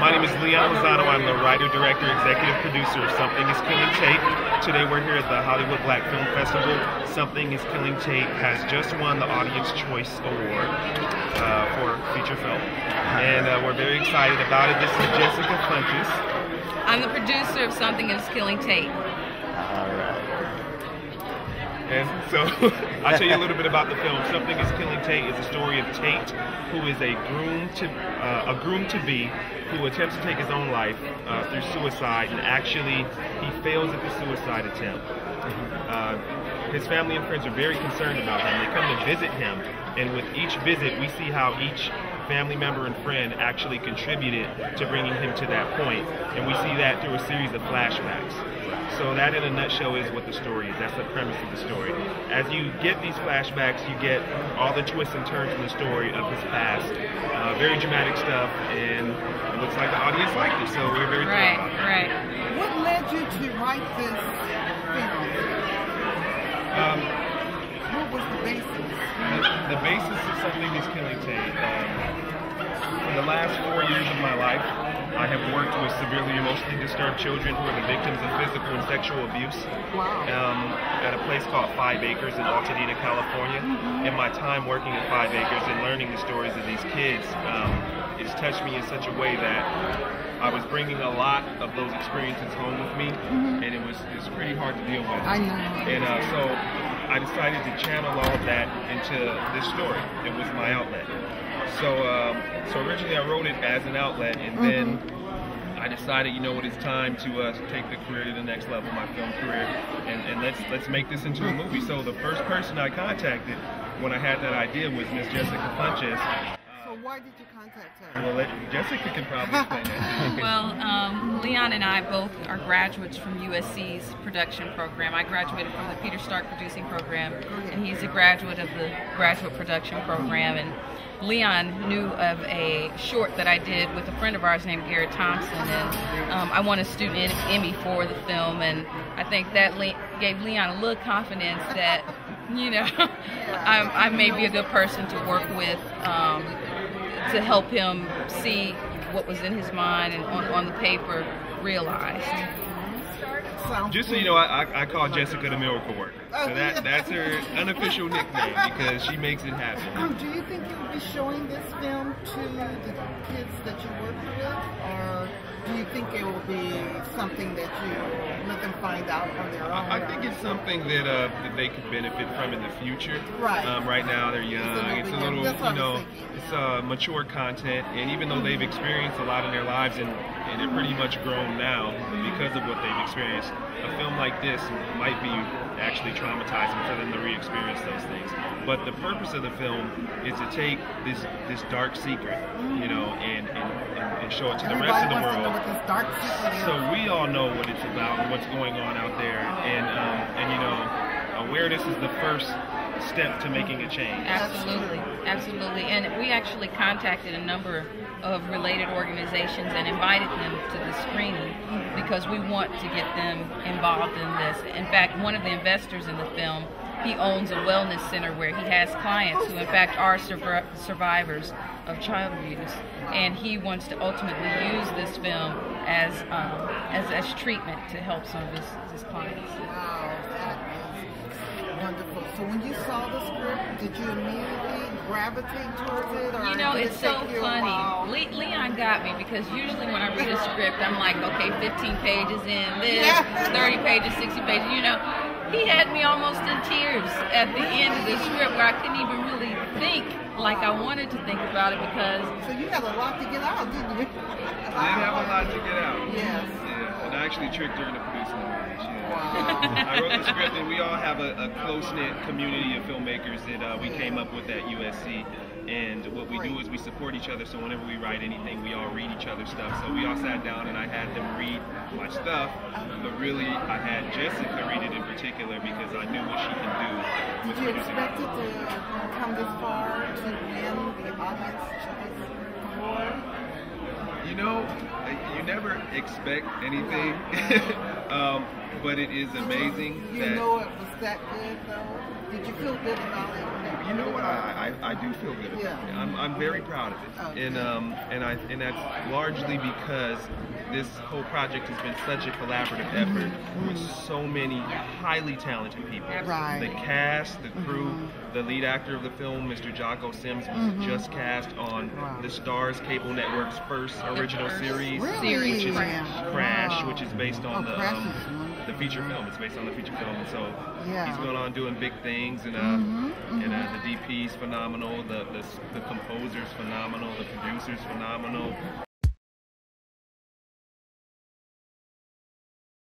My name is Leon Lozano. I'm the writer, director, executive producer of Something is Killing Tate. Today we're here at the Hollywood Black Film Festival. Something is Killing Tate has just won the Audience Choice Award for feature film. And we're very excited about it. This is Jessica Funches. I'm the producer of Something is Killing Tate. And so, I'll tell you a little bit about the film. Something is Killing Tate is a story of Tate, who is a groom-to-be who attempts to take his own life through suicide, and actually he fails at the suicide attempt. His family and friends are very concerned about him. They come to visit him, and with each visit, we see how each family member and friend actually contributed to bringing him to that point, and we see that through a series of flashbacks. So that in a nutshell is what the story is. That's the premise of the story. As you get these flashbacks, you get all the twists and turns in the story of his past. Very dramatic stuff, and it looks like the audience liked it, so we're very thrilled about that. Right. What led you to write this film? What was the basis? The basis of Something is Killing Tate. For the last 4 years of my life, I have worked with severely emotionally disturbed children who are the victims of physical and sexual abuse. Wow. At a place called 5 Acres in Altadena, California. In my time working at 5 Acres and learning the stories of these kids, it's touched me in such a way that I was bringing a lot of those experiences home with me, and it was pretty hard to deal with. I know. And so I decided to channel all of that into this story. It was my outlet. So originally I wrote it as an outlet, and then I decided, you know what, it's time to take the career to the next level, my film career, and let's make this into a movie. So the first person I contacted when I had that idea was Miss Jessica Funches. So why did you contact her? Well, Jessica can probably explain that. Well, Leon and I both are graduates from USC's production program. I graduated from the Peter Stark producing program, and he's a graduate of the graduate production program. And Leon knew of a short that I did with a friend of ours named Garrett Thompson, and I won a student Emmy for the film, and I think that gave Leon a little confidence that, you know, I may be a good person to work with to help him see what was in his mind and on the paper realized. Just so you know, I call Jessica the Miracle Worker. So that's her unofficial nickname because she makes it happen. Do you think you would be showing this film to the kids that you work with, or do you think it will be something that you let them find out on their own? I think it's something that they could benefit from in the future. Right. Right now they're young. It's a little, you know, it's mature content, and even though they've experienced a lot in their lives and they're pretty much grown now because of what they've experienced, a film like this might be actually traumatizing for them to re-experience those things. But the purpose of the film is to take this dark secret, you know, and show it to the rest of the world. So we all know what it's about and what's going on out there, and you know, awareness is the first step to making a change. Absolutely, absolutely. And we actually contacted a number of related organizations and invited them to the screening because we want to get them involved in this. In fact, one of the investors in the film, he owns a wellness center where he has clients who in fact are survivors of child abuse, and he wants to ultimately use this film as treatment to help some of his clients. Wow, that is wonderful. So when you saw the script, did you immediately gravitate towards it? Or you know, it's so funny. Leon got me because usually when I read a script, I'm like, okay, 15 pages in this, 30 pages, 60 pages, you know. He had me almost in tears at the end of the script where I couldn't even really think like I wanted to think about it because... So you had a lot to get out, didn't you? I did have a lot to get out. Yes. Yeah, and I actually tricked her into producing the movie. Wow. I wrote the script, and we all have a close-knit community of filmmakers that we came up with at USC. And what we do is we support each other, so whenever we write anything, we all read each other's stuff. So we all sat down and I had them read my stuff, but really I had Jessica read it in particular because I knew what she can do. Did you expect it to come this far to win the Audience Choice Award? You know, you never expect anything, but it is amazing. You know it was that good though? Did you feel good about it? You know what? I do feel good about it. I'm very proud of it, and that's largely because this whole project has been such a collaborative effort with so many highly talented people. Right. The cast, the crew, the lead actor of the film, Mr. Jocko Sims, was just cast on the Starz Cable Network's first original series, Really? which is Crash, which is based on Crash is the feature film. It's based on the feature film, and so Yeah. he's going on doing big things, and the DP's phenomenal, the composer's phenomenal, the producer's phenomenal.